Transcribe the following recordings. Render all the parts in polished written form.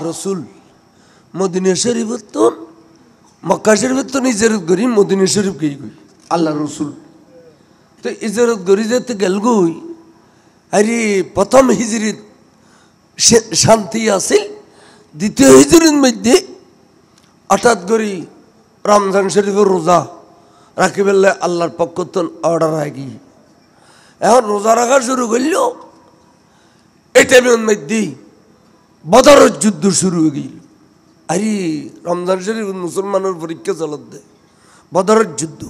রসুল মদিনা শরীফ তো মক্কা শরীফ তো ইজারত করি মদিনা শরীফ গই গই আল্লাহ রসুল তো ইজারত করি যেতে গেল গই আরে প্রথম হিজরিত শান্তি আছিল দ্বিতীয় হিজরির মধ্যে হঠাৎ করি রমজান শরীফের রোজা রাখি ফেললে আল্লাহর পক্ষ তো অর্ডার আগি এখন রোজা রাখা শুরু করল এই টাইমের মধ্যে বদরের যুদ্ধ শুরু হয়ে গেল আরে রমজান শরীফ মুসলমানের পরীক্ষা চলত দেয় বদরের যুদ্ধ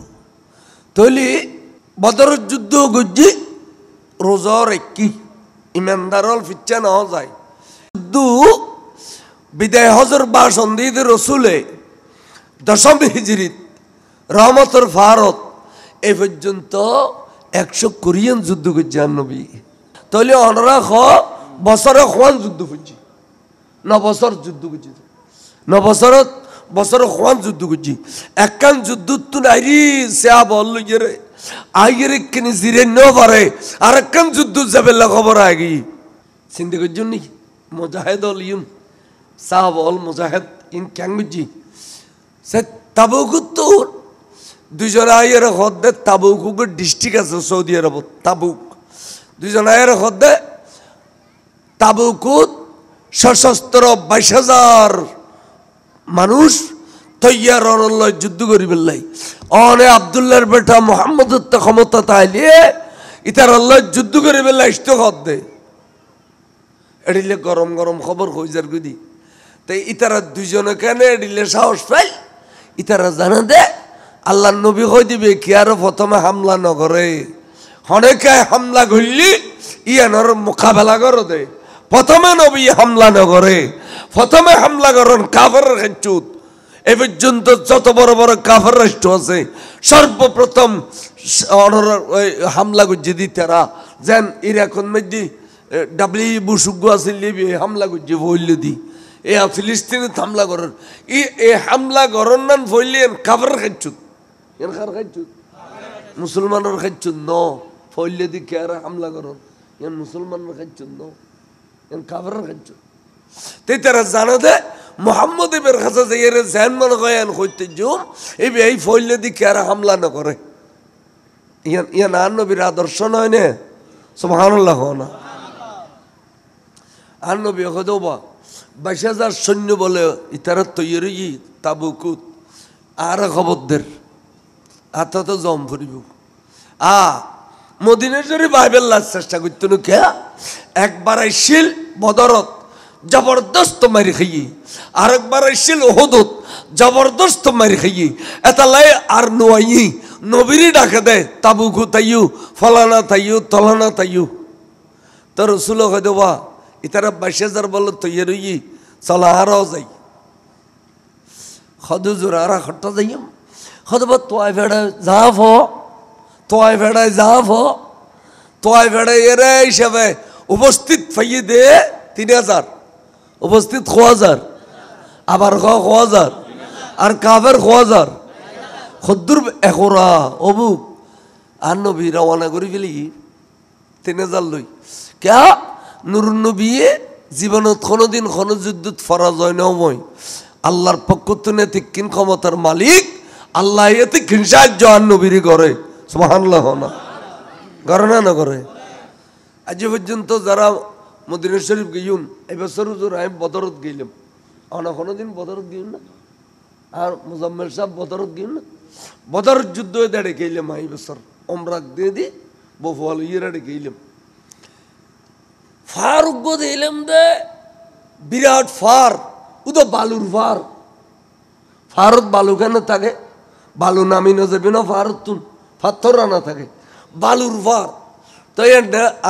তাহলে বদরের যুদ্ধ গজ্জি রোজার একই ইমানদারল ফিচ্ছা না যায় যুদ্ধ বিদায় হজর বাসন দিয়ে রসুলে দশম হিজরিত রহমতর ভারত এই পর্যন্ত 100 কোরিয়ান যুদ্ধ করছে নবী তাহলে অনরা বছরে খোয়ান যুদ্ধ করছি 9 বছর যুদ্ধ করছি 9 বছরে খোয়ান যুদ্ধ করছি একখান যুদ্ধ তো নাইরি সেয়া বল গেরে আইরে কিনে জিরে ন পারে আর একখান যুদ্ধ যাবে খবর আগে চিন্তা করছেন নি মুজাহিদ অল ইউন সাহাব অল মুজাহিদ ইন ক্যাঙ্গুজি সে তাবুকুত তো দুজন আইয়ের হদ্দে তাবুকুকের ডিস্ট্রিক্ট আছে সৌদি আরব তাবুক দুজন আইয়ের হদ্দে তাবুকুত সশস্ত্র 22,000 মানুষ তৈয়ার অনল্লাহ যুদ্ধ করি বেল্লাই অনে আবদুল্লাহর বেটা মোহাম্মদের ক্ষমতা তাইলে ইতার আল্লাহ যুদ্ধ করি বেল্লাই ইষ্ট হদ্দে এডিলে গরম গরম খবর হইজার গুদি তাই ইতারা দুজনে কেন এডিলে সাহস পাই ইতারা জানা দে আল্লাহ নবী কই দিবে কি আর প্রথমে হামলা নগরে অনেকে হামলা করলি ইয়ানোর মোকাবেলা করো দে প্রথমে নবী হামলা নগরে প্রথমে হামলা করেন কাফের খেচুত এ পর্যন্ত যত বড় বড় কাফের রাষ্ট্র আছে সর্বপ্রথম হামলা করছে দিতারা যেন ইরাকন মধ্যে ডাব্লিউ বুশুগু আছে লিবি হামলা করছে বললে দি এ ফিলিস্তিনে হামলা করেন এ হামলা করেন না বললেন কাফের খেচুত এর খার খেচুত মুসলমানের খেচুত ন ফইলে দি কে আর হামলা করেন এন মুসলমানের খেচুত ন এন কাফের খেচুত তাই তারা জানা দে মোহাম্মদ এবার কাছে যে এর জ্যান মনে কয়েন হইতে জুম এই ফইলে দি কে আর হামলা না করে ইয়ান আর নবীর আদর্শ নয় নে সুবহানাল্লাহ না আর নবী হদবা 22,000 সৈন্য বলে ইতারা তৈরি তাবুকুত আর খবরদের আত তো জম ফুরিব মদিনা শরীফ বাইবেল্লার চেষ্টা করতো না কে একবার আইছিল বদরত জবরদস্ত মারি খাইয়ে আরেকবার আইছিল ওহদত জবরদস্ত মারি খাইয়ে এটা লাই আর নোয়াই নবীরই ডাকে দেয় তাবুকু তাইয়ু ফলানা তাইয়ু তলানা তাইয়ু তো রসুল হয়তোবা ইতারা 22,000 বল তৈরি চলা আরও যাই হদুজুর আর হট্টা যাইম হয়তোবা তোয়াই ভেড়ায় যাফ তোয়াই ভেড়ায় যাফ তোয়াই ভেড়ায় এরা হিসাবে উপস্থিত ফাইয়ে দে 3,000 উপস্থিত 1,000 আবার 1,000 আর কাফের 1,000 খদ্দুর একরা অবুক আর নবী রওনা করে ফেলি 3,000 লই কে নুরুন নবী জীবনত কোনোদিন কোনো যুদ্ধত পরাজয় নয় আল্লাহর পক্ষ থেকে তিক্কিন ক্ষমতার মালিক আল্লাহ এতে কিন সাহায্য আর নবীরই করে সুবহানাল্লাহ না করে না করে আজ পর্যন্ত যারা মদিনা শরীফ গইন এবছর হুজুর আমি বদরত গেলাম আমরা কোনোদিন বদরত গইন না আর মুজাম্মেল সাহেব বদরত গইন না বদর যুদ্ধ দাঁড়ে গেলাম এই বছর ওমরাক দিয়ে দি বফুয়াল ইয়েরাড়ে গেলাম ফারুক গো দিলাম দে বিরাট ফার উদো বালুর ফার ফারত বালু কেন থাকে বালু নামি না যাবে না ফারত তুন পাথর আনা থাকে বালুর ফার তো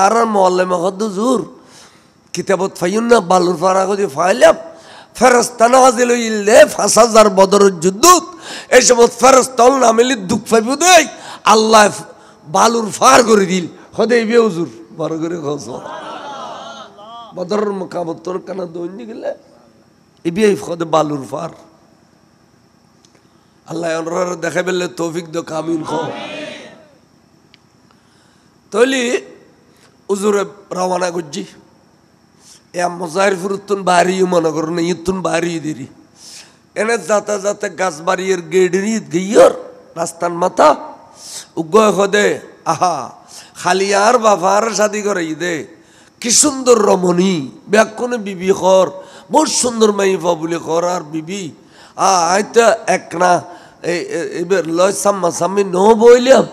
আর মহল্লে মহদ্দ জোর কিতাবত ফাইন না বালুর ফার আগে ফাইলাম ফেরস্তা নাজিল হইলে 5,000 বদরের যুদ্ধ এই সময় ফেরস্তা নামিলে দুঃখ পাইব দেই আল্লাহ বালুর ফার করে দিল হদে ইবে হুজুর বড় করে খোঁজ বদরের মোকামত তোর কানা দৈনি গেলে ইবে হদে বালুর ফার আল্লাহ ওনারা দেখা পেলে তৌফিক দো কামিল খ তৈলি হুজুরে রওনা করছি এ মজাহির ফুরুতুন বাড়িও মনে করো না ইতুন বাড়ি দিরি এনে যাতে যাতে গাছ বাড়ির গেড়ি গিয়র রাস্তার মাথা উগয় হদে আহা খালি আর বাবার শাদি করে দে কি সুন্দর রমণী ব্যাকুনে বিবি কর বহুত সুন্দর মাইফা বলে কর আর বিবি আইতা এক না এবার লয় সাম্মা সাম্মি ন বইলাম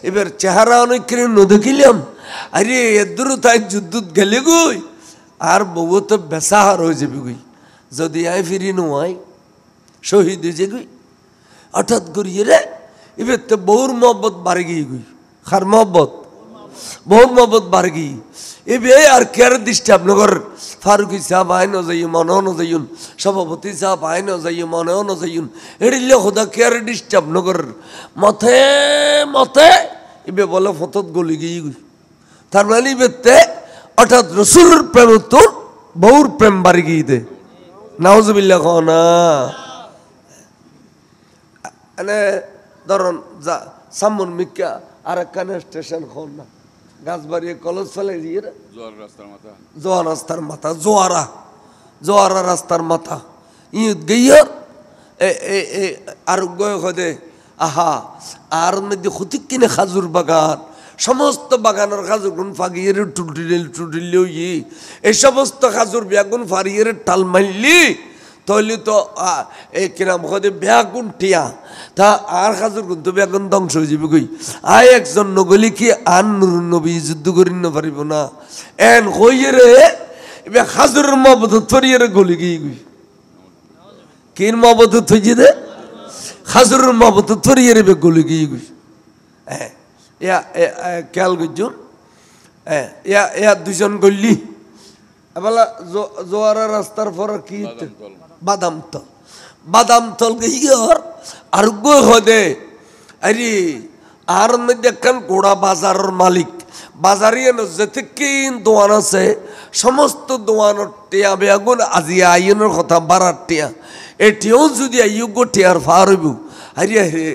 এবার চেহারা অনেক কিনে ন দেখিলাম আরে এদুর তাই যুদ্ধ গেলে গই আর বউ তো বেসাহার হয়ে যাবে গই যদি আই ফিরি নয় শহীদ হয়েছে গই হঠাৎ করিয়ে রে এবার তো বহুর মহব্বত বাড়ে গিয়ে গই খার মহব্বত বহুর মহব্বত বাড়ে গিয়ে এবে আর কেয়ার ডিস্টার্ব নগর ফারুকি সাহেব আয় ন যাইম মনেও ন যাইন সভাপতি সাহেব আয় ন যাইম মনেও ন যাইন এড়িলে খোদা কেয়ার ডিস্টার্ব নগর মথে মথে এবে বলে ফতত গলি গিয়ে গই তার মানে বেতে অর্থাৎ রসুলের প্রেম তো বহুর প্রেম বাড়ি গিয়ে দে নাউজুবিল্লাহ কও না এনে ধরুন যা সামন মিকা আর একখানে স্টেশন খন না গাছ বাড়িয়ে কলেজ ফেলে দিয়ে জোয়ার রাস্তার মাথা জোয়ারা রাস্তার মাথা ইট গইয়ার আর গয় হদে আহা আর মধ্যে ক্ষতি কিনে খাজুর বাগান সমস্ত বাগানের খাজুর গুণ ফাগিয়ে টুটিল এই সমস্ত খাজুর বেগুন ফারিয়ে টাল মারলি তাহলে তো এই কিরাম হদে বেগুন টিয়া তা আর খাজুর গুণ তো বেগুন ধ্বংস হয়ে যাবে কই আয় একজন নগলি কি আর নুর নবী যুদ্ধ করি না পারিব না এন হইয়ে রে এবার খাজুরের মহব্বত থরিয়ে রে গলি গিয়ে গই কির মহব্বত থইছে দে খাজুরের মহব্বত থরিয়ে রে গলি গিয়ে গই হ্যাঁ ইয়া খেয়াল করছুন ইয়া দুজন গল্লি বলা জোয়ারা রাস্তার পর কি বাদাম তল গিয়ার আর গো হদে আরে আর মধ্যে একখান গোড়া বাজারের মালিক বাজারিয়ে যেতে কিন দোয়ান আছে সমস্ত দোয়ানের টিয়া বেগুন আজি আইনের কথা বাড়ার টিয়া এটিও যদি আইয়োগ্য টিয়ার ফার হইব আরে হে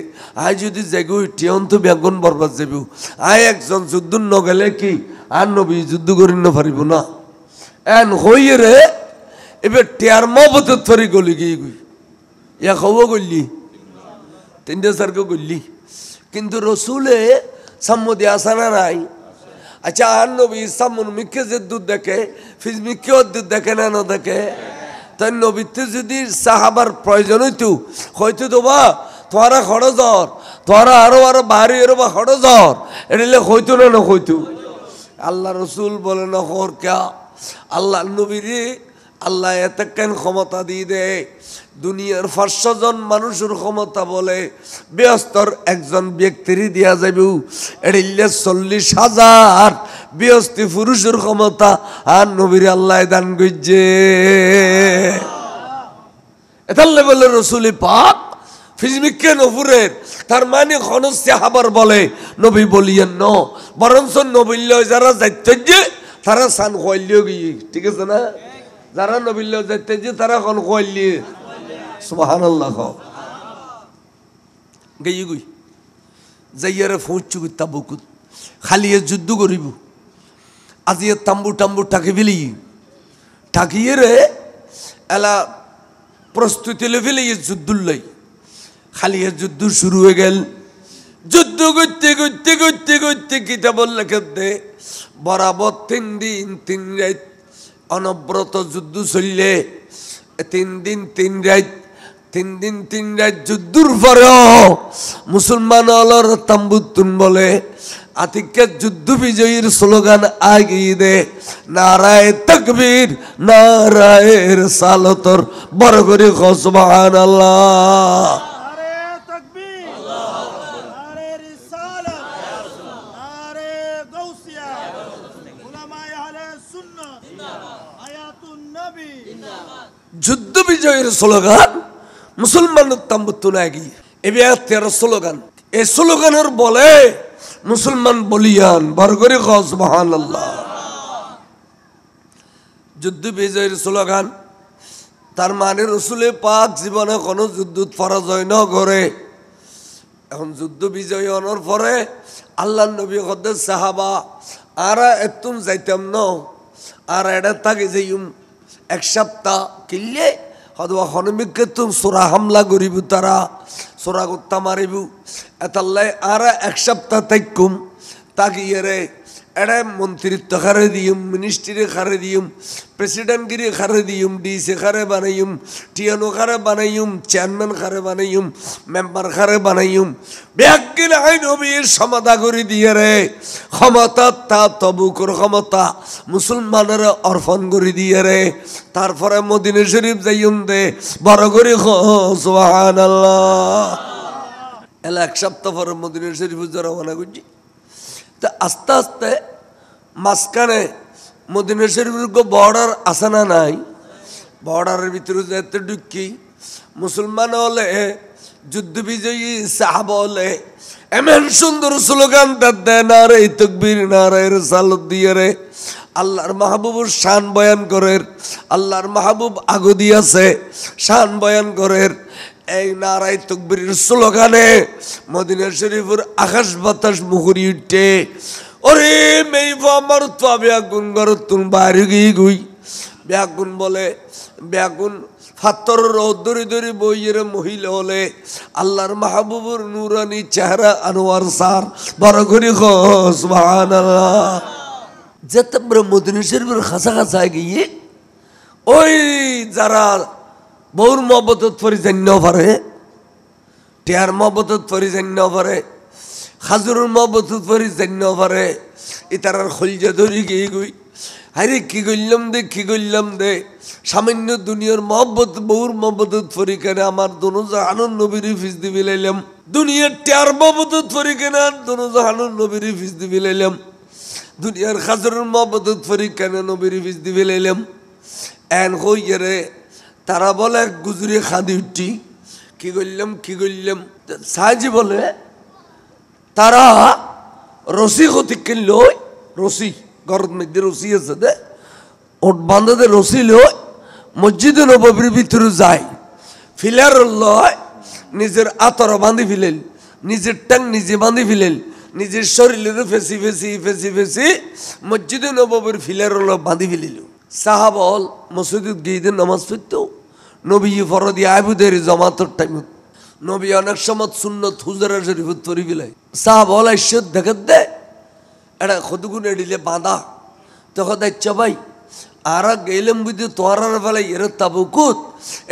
আই যদি যাইগো টিয়ন তো বেগুন বরবাদ যাব আই একজন যুদ্ধ নগেলে কি আর নবী যুদ্ধ করি না পারিব না এন হইয়ে রে এবার টিয়ার মহব্বত থরি গলি গিয়ে গই ইয়া খব গলি তিনটে সারকে গলি কিন্তু রসুলে সম্মতি আসানা নাই আচ্ছা আর নবী সামন মিকে যে দুধ দেখে ফিজ মিকেও দুধ দেখে না না দেখে তাই নবীতে যদি সাহাবার প্রয়োজন হইতো বা তোরা খড়জর তোরা আরো বাড়ি এরো বা খড়জর এটালে হইতো না না হইতো আল্লাহ রসুল বলে না হর কে আল্লাহ নবীরে আল্লাহ এত কেন ক্ষমতা দিয়ে দেয় দুনিয়ার 500 জন মানুষের ক্ষমতা বলে ব্যস্তর একজন ব্যক্তিরই দিয়া যাবে এড়িলে 40,000 ব্যস্ত পুরুষের ক্ষমতা আর নবীর আল্লাহ দান করছে এতাল্লে বলে রসুল পাক ফিজমিকে নফুরের তার মানে খনজ সাহাবার বলে নবী বলিয়েন ন বরঞ্চ নবীল্য যারা যাইতে যে তারা সান খোয়াইলিও গিয়ে ঠিক আছে না যারা নবীল্য যাইতে যে তারা খন খোয়াইলিয়ে সুবহানাল্লাহ গিয়ে গুই যাইয়ারে ফৌঁচু তাবুকুত খালিয়ে যুদ্ধ করিব আজি তাম্বু টাম্বু টাকি ফেলি টাকিয়ে রে এলা প্রস্তুতি লে ফেলে যুদ্ধুল্লাই খালিয়ে যুদ্ধ শুরু হয়ে গেল যুদ্ধ করতে করতে করতে করতে কিতাব লেখে বরাবর 3 দিন 3 রাত অনবরত যুদ্ধ চললে 3 দিন 3 রাত 3 দিন 3 রাত যুদ্ধর পরেও মুসলমান আলোর তাম্বুতুন বলে আতিকের যুদ্ধ বিজয়ীর স্লোগান আগিয়ে দে নারায়ে তাকবীর নারায়ে রিসালাতর বড় করে সুবহানাল্লাহ যুদ্ধ বিজয়ের স্লোগান মুসলমানের তাম্বুতুন আগিয়ে এবে 13 স্লোগান এই স্লোগানের বলে মুসলমান বলিয়ান বরগরি সুবহানাল্লাহ যুদ্ধ বিজয়ের স্লোগান তার মানে রসুলে পাক জীবনে কোনো যুদ্ধ পরাজয় ন করে এখন যুদ্ধ বিজয় হওয়ার পরে আল্লাহ নবী কদ্দের সাহাবা আর এতুন যাইতাম ন আর এটা তাকে যাইম এক সপ্তাহ কিনলে হয়তো হনমিককে তুমি সোরা হামলা করিব তারা সোরা করতা মারিব এতাল্লাই আর এক সপ্তাহ তাইকুম তাকে ইয়ে এরা মন্ত্রিত্ব খারে দিম মিনিস্ট্রি খারে দিম প্রেসিডেন্টগিরি খারে দিম ডিসি খারে বানাইম টিএনও খারে বানাইম চেয়ারম্যান খারে বানাইম মেম্বার খারে বানাইম ব্যাগিল আইন নবীর সমাধা করে দিয়ে রে ক্ষমতা তা তবুকর ক্ষমতা মুসলমানের অর্পণ করে দিয়ে রে তারপরে মদিনা শরীফ যাইম দে বড় করে সুবহানাল্লাহ এলা এক সপ্তাহ পরে মদিনা শরীফ রওনা করছি তা আস্তে আস্তে মাঝখানে মদিনা শরীফের বর্ডার আসে না নাই বর্ডারের ভিতরে যেতে ঢুকি মুসলমান হলে যুদ্ধ বিজয়ী সাহাবা হলে এমন সুন্দর স্লোগান দেয় না রে তকবীর না রে রিসালাত দিয়ে রে আল্লাহর মাহবুবুর শান বয়ান করে আল্লাহর মাহবুব আগো দিয়েছে শান বয়ান করে এই নারাই তকবীরের স্লোগানে মদিনা শরীফের আকাশ বাতাস মুখরি উঠে ওরে মেইফ আমার তো ব্যাগুন গরতুন বাইরে গিয়ে গুই ব্যাগুন বলে ব্যাগুন ফাত্তর দড়ি দড়ি বইয়ের মহিলা হলে আল্লাহর মাহবুবুর নুরানি চেহারা আনোয়ার সার বড় করে সুবহানাল্লাহ যেতে মদিনা শরীফের খাসা খাসায় গিয়ে ওই যারা বউর মহব্বত ফরি জান্য পারে টিয়ার মহব্বত ফরি জান্য পারে খাজুরের মহব্বত ফরি জান্য পারে ইতারার খলজা ধরি গিয়ে গুই হারে কি করলাম দে সামান্য দুনিয়ার মহব্বত বউর মহব্বত ফরি কেন আমার দোনো জাহানুর নবীর ফিস দি বিলাইলাম দুনিয়ার টিয়ার মহব্বত ফরি কেন দোনো জাহানুর নবীর ফিস দি বিলাইলাম দুনিয়ার খাজুরের মহব্বত ফরি কেন নবীর ফিস দি বিলাইলাম এন হইয়ে রে তারা বলে গুজরি খাদি উঠি কি করলাম সাহাজি বলে তারা রশি ক্ষতি কিনল রশি ঘরের মধ্যে রশি আছে দে ওট বান্ধে রশি লয় মসজিদে নববীর ভিতরে যায় ফিলার লয় নিজের আতর বাঁধি ফেলেন নিজের টাং নিজে বাঁধি ফেলেন নিজের শরীরের ফেসি মসজিদে নববীর ফিলার বাঁধি ফেলিল সাহাবল মসজিদে গিয়ে নামাজ পড়তো নবী ফরদি আবুদের জমাতর টাইম নবী অনেক সময় সুন্নত হুজরা শরীফত পড়ি বিলাই সাহাবল আইসত দেখে দে এটা খদগুন এডিলে বাঁধা তখন দেখছো ভাই আর গেলাম বুঝি তোয়ারার ফেলাই এর তাবুকুত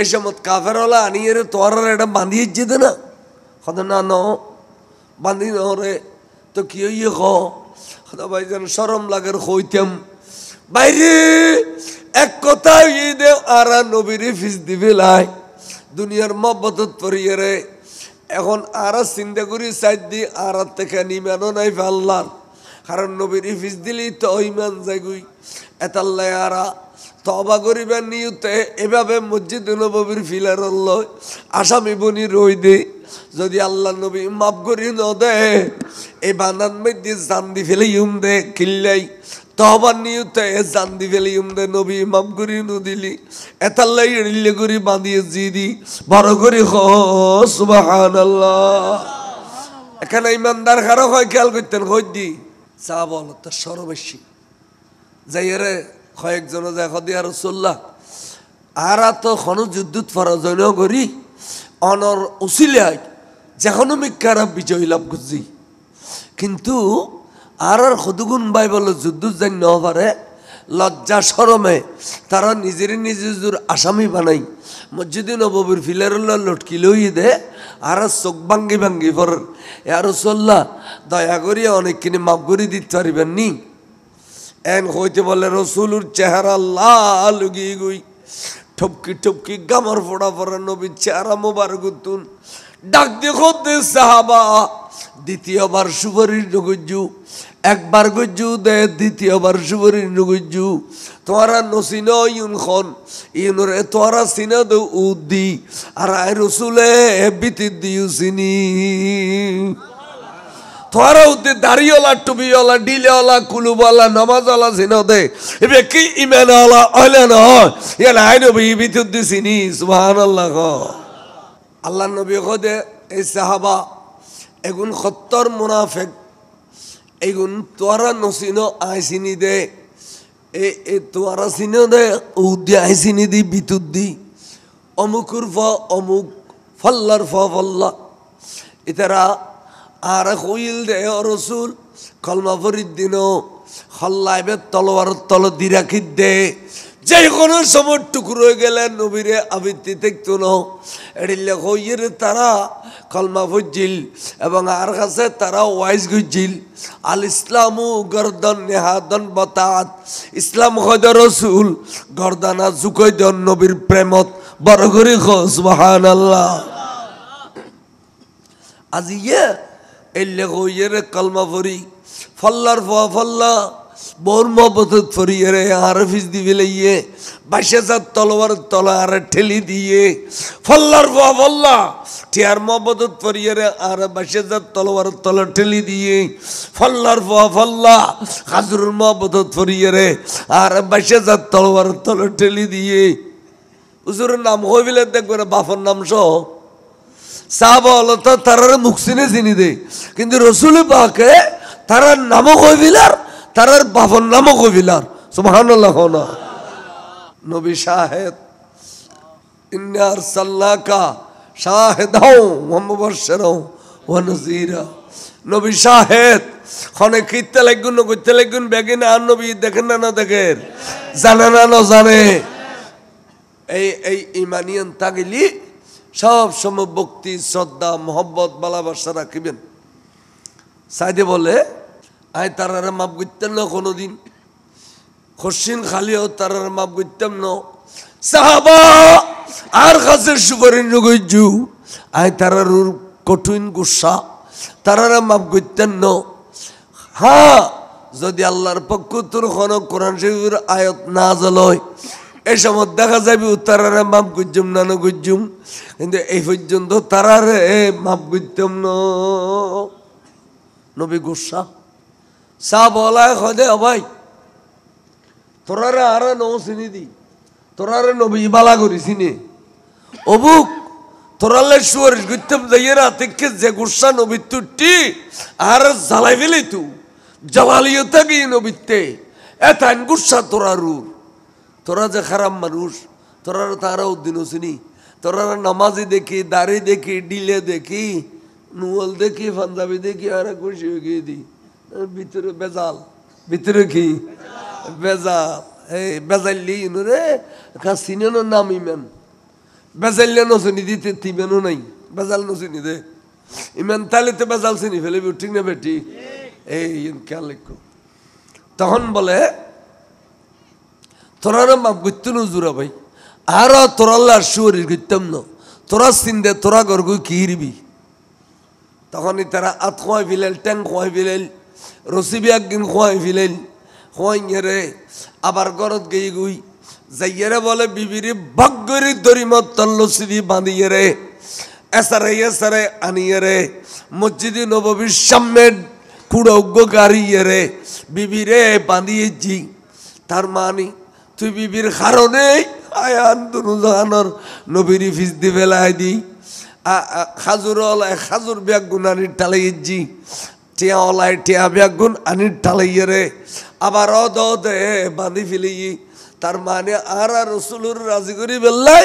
এই সময় কাফেরওয়ালা আনি এর তোয়ারার এটা বাঁধিয়ে যেতে না হদ না ন বাঁধি নে তো কি হইয়ে খদ ভাই যেন সরম লাগের হইতাম বাইরে এক কথা দে আর নবীর ফিস দিবে লাই দুনিয়ার মহব্বত পড়িয়ে রে এখন আর চিন্তা করি সাইড দি আর থেকে নিমানো নাই আল্লাহর কারণ নবীর ফিস দিলেই তো ইমান যাগুই এতাল্লাই আরা তবা করিবার নিয়তে এভাবে মসজিদ নবীর ফিলার আসামি বনি রই দে যদি আল্লাহ নবী মাফ করি ন দে এই বানান মধ্যে জান দি ফেলে দে কিল্লাই তহবার নিয়তে জান দি ফেলে দে নবী মাফ করি নদিলি এতাল্লাই এড়িলে করি বাঁধিয়ে দি বড় করে সুবহানাল্লাহ এখানে ইমানদার কারো হয় খেয়াল করতেন হই দি চা বল তার সরবেশি যাই রে কয়েকজন যায় দিয়া রাসূলুল্লাহ আর তো কোনো যুদ্ধ ফরজন্য করি অনর উসিলায় যখন মিকারা বিজয় লাভ করছি কিন্তু আর সদুগুণ বাই বলে যুদ্ধ যাই ন পারে লজ্জা শরমে তারা নিজের আসামি বানাই মসজিদে নববীর ফিলার লটকি লই দে আর চোখ ভাঙ্গি পর আর রাসূলুল্লাহ দয়া করিয়া অনেকখিনি মাফ করে দিতে পারিবেন নি এন হইতে বলে রসুলুর চেহারা লাল গিয়ে গুই ঠপকি গামার ফোড়া পরে নবীর চেহারা মোবারক তুন ডাক দেখো দে সাহাবা দ্বিতীয়বার সুপারিশ নগজ্জু একবার গজ্জু দে দ্বিতীয়বার সুপারিশ নগজ্জু তোরা নসিন ইউন খন ইউনরে তোরা সিনা দে উদ্দি আর আই রসুলে বিতি দিউ সিনি তোরা উদ্দি দাড়িওয়ালা টুপিওয়ালা ডিলেওয়ালা কুলুবালা নামাজওয়ালা সিনা দে এবে কি ইমানওয়ালা হইলে না ইয়া আই নবী বিতি দিছিনি সুবহানাল্লাহ আল্লাহ নবী কদে এই সাহাবা এগুন সত্তর মুনাফেক এগুন তোরা নসিনো আইসিনি দে এ তোরা চিনে দে উদ্যা চিনি দি বিতুত দি অমুকুর ফ অমুক ফল্লার ফ ফল্লা ইতারা আর কইল দে রসুল কলমা ফরিদ দিন হল্লাইবে তলোয়ার তল দি রাখি দে যে কোনো সময় টুকরো হয়ে গেলে নবীরে আবৃত্তি দেখতো না এড়িলে হইয়ের তারা কলমা ফুজিল এবং আর কাছে তারা ওয়াইজ গুজিল আল ইসলামু গর্দন নেহাদন বতাত ইসলাম হদ রসুল গর্দানা জুকই দন নবীর প্রেমত বড় করে সুবহানাল্লাহ আজি এলে হইয়ের কলমা ফরি ফল্লার ফল্লা বোর মহব্বত ফরিয়ে আর ফিস দিবে লাইয়ে বাইশে যার তলোয়ার তলা আর ঠেলি দিয়ে ফল্লার ফল্লা টিয়ার মহব্বত ফরিয়ে আর বাইশে যার তলোয়ার তলা ঠেলি দিয়ে ফল্লার ফল্লা হাজুর মহব্বত ফরিয়ে আর বাইশে যার তলোয়ার তলা ঠেলি দিয়ে হুজুরের নাম হইবিলে দেখবেন বাফর নাম সহ সাহাবা হলো তো তারার মুখ চিনে চিনি দে কিন্তু রসুল পাকে তারার নামও কইবিলার তারার বাবার নামও কইবিলার সুবহানাল্লাহ না নবী শাহেদ ইন্না আরসালনাকা শাহিদাও ওয়া মুবাশশিরাও ওয়া নাযীরা নবী শাহেদ খনে কিতে লাগুন কইতে লাগুন বেগিন আর নবী দেখেন না দেখেন জানে না জানে এই ইমানিয়ান তাগিলি সব সময় ভক্তি শ্রদ্ধা মোহব্বত ভালোবাসা রাখিবেন সাইদে বলে আয় তারারে মাপ করতেন না কোনোদিন খসিন খালিও তারারে মাপ করতাম না সাহাবা আর কাছে সুপারি নগৈজু আয় তারার কঠিন গুসা তারারে মাপ করতেন না হ্যাঁ যদি আল্লাহর পক্ষ তোর কোন কোরআন শরীফের আয়াত না জ্বলয় এই সময় দেখা যাবে তারারে মাপ করছুম না নগৈজুম কিন্তু এই পর্যন্ত তারারে মাপ করতাম না নবী গুসা সা বলায় খদে ভাই তোরারে আর নৌ চিনি দি তোরারে নবী বালা করি চিনে অবুক তোরালে শুয়ার গুত্তম যাইয়ে রাতে যে গুসা নবী তুটি আর জ্বালাই ফেলে তু জ্বালালিও থাকি নবীতে এতান গুসা তোরারুর তোরা যে খারাপ মানুষ তোরা তারা উদ্দিনও চিনি তোরা নামাজি দেখি দাড়ি দেখি ডিলে দেখি নুয়াল দেখি পাঞ্জাবি দেখি আর খুশি হয়ে গিয়ে দি ভিতরে বেজাল ভিতরে কি বেজাল এই বেজাল্লি রে চিনেনো নাম ইমান বেজাল্লে নচিনি দিতে তিমেনও নাই বেজাল নচিনি দে ইমান তাহলে তো বেজাল চিনি ফেলে ঠিক না বেটি এই খেয়াল লিখো তখন বলে তোরা মাপ করতে নজুরা ভাই আর তোরাল্লার শুয়ারির করতাম না তোরা চিনতে তোরা গর্গ কি হিরবি তখনই তারা আত খোয়াই ফিলেল ট্যাং খোয়াই ফিলেল রসিবি একদিন খোয়াই ফিলেল খোয়াই রে আবার গরত গেই গুই যাইয়েরে বলে বিবিরি ভাগ্যরি দরিমত তল্লসিদি বাঁধিয়ে রে এসারে আনিয়ে রে মসজিদে নববীর সামনে কুড়গ্য গাড়িয়ে রে বিবিরে বাঁধিয়েছি তার মানে তুই বিবির কারণে আয়ান দুনুজাহানর নবীরি ফিস দি ফেলাই দি খাজুর ওলায় খাজুর ব্যাগ গুণ আনির টালাইয়েছি টিয়া ওলায় টিয়া ব্যাগ গুণ আনির টালাইয়ে রে আবার দে বাঁধি ফেলি তার মানে আর রসুলুর রাজি করি বেল্লাই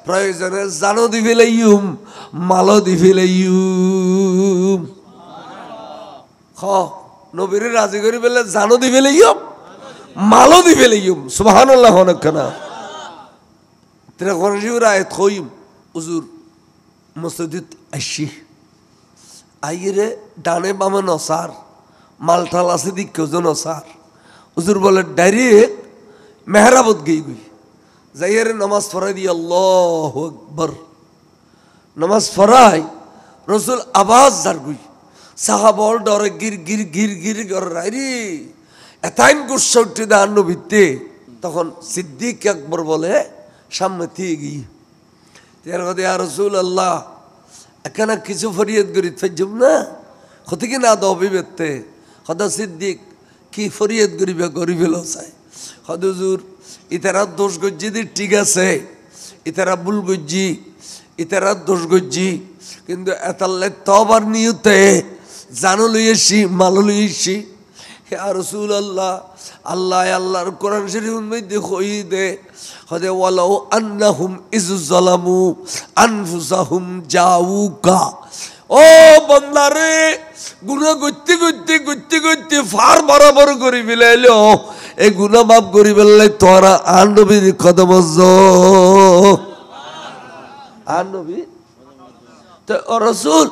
প্রয়োজনে জানো দি ফেলাইম মালো দি ফেলাইম হ নবীর রাজি করি বেললে জানো দি ফেলাইম মালো দি ফেলাইম সুবহানাল্লাহ অনেকখানা তেরা গণজীবরা আয়াত কইম হুজুর মসজিদ আসি আইরে ডানে বামে নসার মালটাল আছে দিক কেউ নসার হুজুর বলে ডাইরেক্ট মেহরাবত গই গই যাইরে নামাজ পড়াই দি আল্লাহু আকবার নামাজ পড়াই রসুল আওয়াজ জার গই সাহাবল ডরে গির গির গির গির গর রাইরি এতাইন গুসা উঠে দান নবীতে তখন সিদ্দিক আকবর বলে সামনে থেকে গিয়ে তের কথা ইয়া রাসূলুল্লাহ এখানে কিছু ফরিয়াদ করি থাকজুম না ক্ষতি কি না দবি বেতে খদা সিদ্দিক কি ফরিয়াদ করিবে গরিব চাই হদুজুর ইতারা দোষ গজ্জি দি ঠিক আছে ইতারা ভুল গজ্জি ইতারা দোষ গজ্জি কিন্তু এতাল্লে তবার নিয়তে জানো লইয়েছি মালো লইয়েছি ইয়া রাসূলুল্লাহ আল্লাহ আল্লাহর কোরআন শরীফের মধ্যে কই দে হদে ওয়ালাউ আন্নাহুম ইয যালামু আনফুসাহুম জাউকা ও বান্দারে গুনাহ করতে ফার বরাবর করি ফেলাইলো এই গুনাহ মাফ করি ফেললে তোরা আর নবীর কদম আর নবী তো রাসূল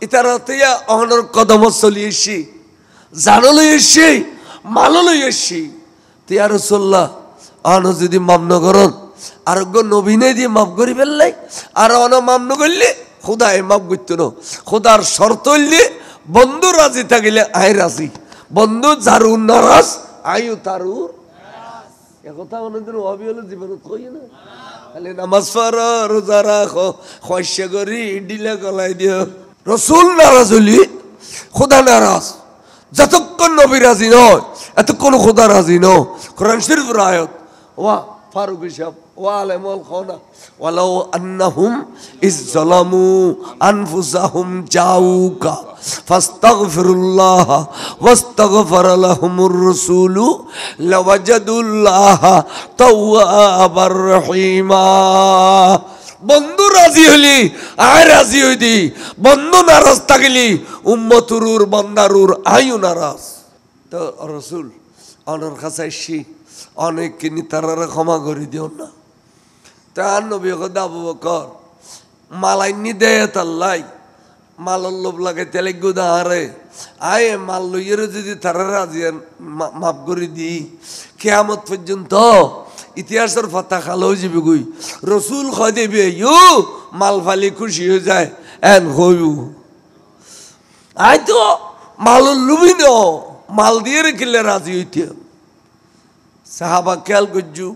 ইতারাতিয়া অহনর কদম চলি এসি জানলো এসি মানলো এসি তিয়া রাসূলুল্লাহ আনো যদি মাফ না করন আর নবীনে দিয়ে মাফ করি ফেললে আর অন মাফ না করলে খুদায় মাফ করতো না খুদার শর্ত হইলে বন্ধু রাজি থাকিলে আয় রাজি বন্ধু যারুর নারাজ আয়ু তারুর একথা অনেকদিন হবি হলো জীবনত কই না খালি নামাজ পড়ো রোজা রাখো খয়সা করি ডিলে গলায় দিও রসুল নারাজ হলি খুদা নারাজ যতক্ষণ নবী রাজি নয় এতক্ষণ খুদা রাজি ন কোরআন শরীফের আয়াত ওয়া ফারুক সাহেব ওয়া আলাইমুল খানা ওয়ালাউ আন্নাহুম ইয যালামু আনফুসাহুম জাউকা ফাস্তাগফিরুল্লাহ ওয়াস্তাগফারা লাহুমুর রাসূলু লাওয়াজাদুল্লাহ তাওয়াবার রহিমা বন্ধু রাজি হলি আয় রাজি হইদি বন্ধু নারাজ থাকিলি উম্মতুরুর বান্দারুর আয়ু নারাজ তো রাসূল অনর কাছে এসে অনেক কিনি তারা ক্ষমা করে দিও না তার নবী কথা আবু বকর মালাইনি দেয় তাল্লাই মালর লোভ লাগে তেলে গুদা হারে আয় মাল লইয়ের যদি তারা রাজি মাফ করে দিই কিয়ামত পর্যন্ত ইতিহাসের ফাতা খালো যাবে গই রসুল খয় দেবে ইউ মাল ফালি খুশি হয়ে যায় এন হইউ আয় তো মালর লুবি ন মাল দিয়ে রেখিলে রাজি হইতে সাহাবা খেয়াল করছু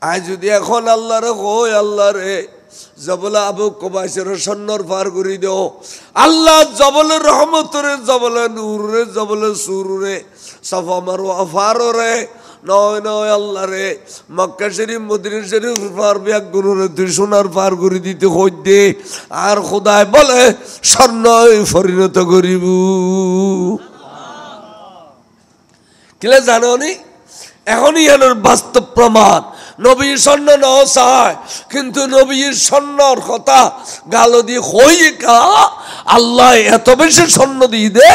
আয় যদি এখন আল্লাহ রে কই আল্লাহ রে জবলা আবু কবাইসের সন্ন্যর পার করে দেও আল্লাহ জবলের রহমতরে জবলে নূরে জবলে সুরে সফা মারওয়া ফাররে নয় নয় আল্লাহ রে মক্কা শরীফ মদিনা শরীফ পার বিয়াক গুরুরে তুই সোনার পার করে দিতে হই দে আর খোদায় বলে স্বর্ণয় পরিণত করিব কিলে জানো নি এখনই এর বাস্তব প্রমাণ নবীর স্বর্ণ নাও চায় কিন্তু নবীর স্বর্ণর কথা গালো দিয়ে হই কা আল্লাহ এত বেশি স্বর্ণ দিয়ে দে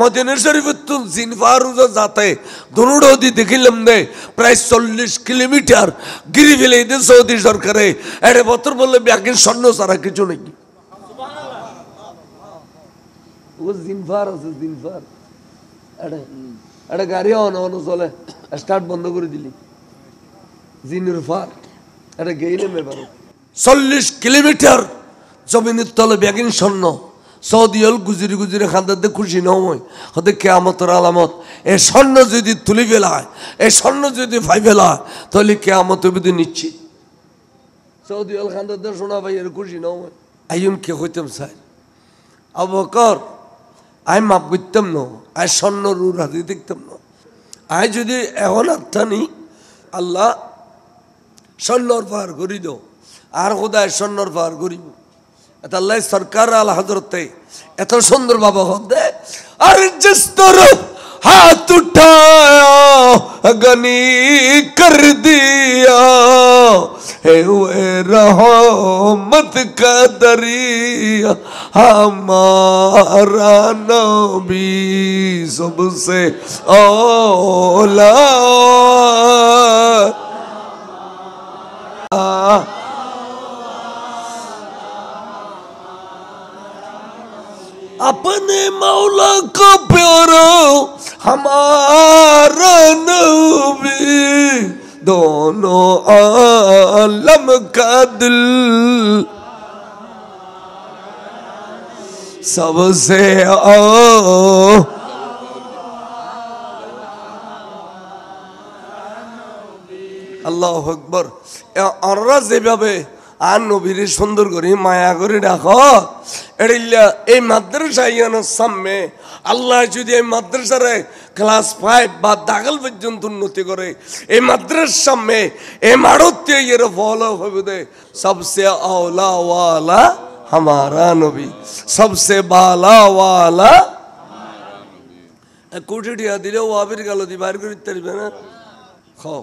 মদিনা শরীফের তুল জিনফারুজা যাতে দুনুড়ো দিয়ে দেখিলাম দে প্রায় 40 কিলোমিটার গিরি ফেলে দে সৌদি সরকারে এরে বছর বললে ব্যাগের স্বর্ণ ছাড়া কিছু নেই ও জিনফার আছে জিনফার একটা গাড়ি অন চলে স্টার্ট বন্ধ করে দিলি জিনের ফার এটা গেইলে মেবারো 40 কিলোমিটার জমিনের তলে ব্যাগিন স্বর্ণ সৌদি হল গুজরি গুজরি খান্দাতে খুশি নয় হতে কিয়ামতের আলামত এই স্বর্ণ যদি তুলি ফেলায় এই স্বর্ণ যদি ভাই ফেলায় তাহলে কিয়ামত বিধি নিশ্চিত সৌদি হল খান্দাতে শোনা ভাই এর খুশি নয় আইন কে হইতাম স্যার আবু বকর আই মাপ করতাম না আই স্বর্ণ রুর হাতে দেখতাম না আই যদি এখন আত্মানি আল্লাহ স্বর্ণর পার করি দো আর খোদায় স্বর্ণর পার করিব এটা আল্লাহ সরকার আল হজরতে এত সুন্দর বাবা হতে আর জিস তরফ হাত উঠায়া গনি কর দিয়া হে ওয়ে রহমত কা দরিয়া हमारा नबी सबसे औला अपने मौला का प्यारा हमारा नबी दोनों आलम का दिल सबसे আল্লাহু আকবার আমরা যেভাবে আর নবীর সুন্দর করে মায়া করে রাখো এড়িল্লা এই মাদ্রাসার সামনে আল্লাহ যদি এই মাদ্রাসারে ক্লাস 5 বা দাখিল পর্যন্ত উন্নতি করে এই মাদ্রাসার সামনে এই মারতে এর ফল হবে দে সবসে আওলা ওয়ালা हमारा नबी सबसे बाला वाला কোটি টিয়া দিলেও ওয়াবির গালো দি বাইর করে দিতে পারবে না খাও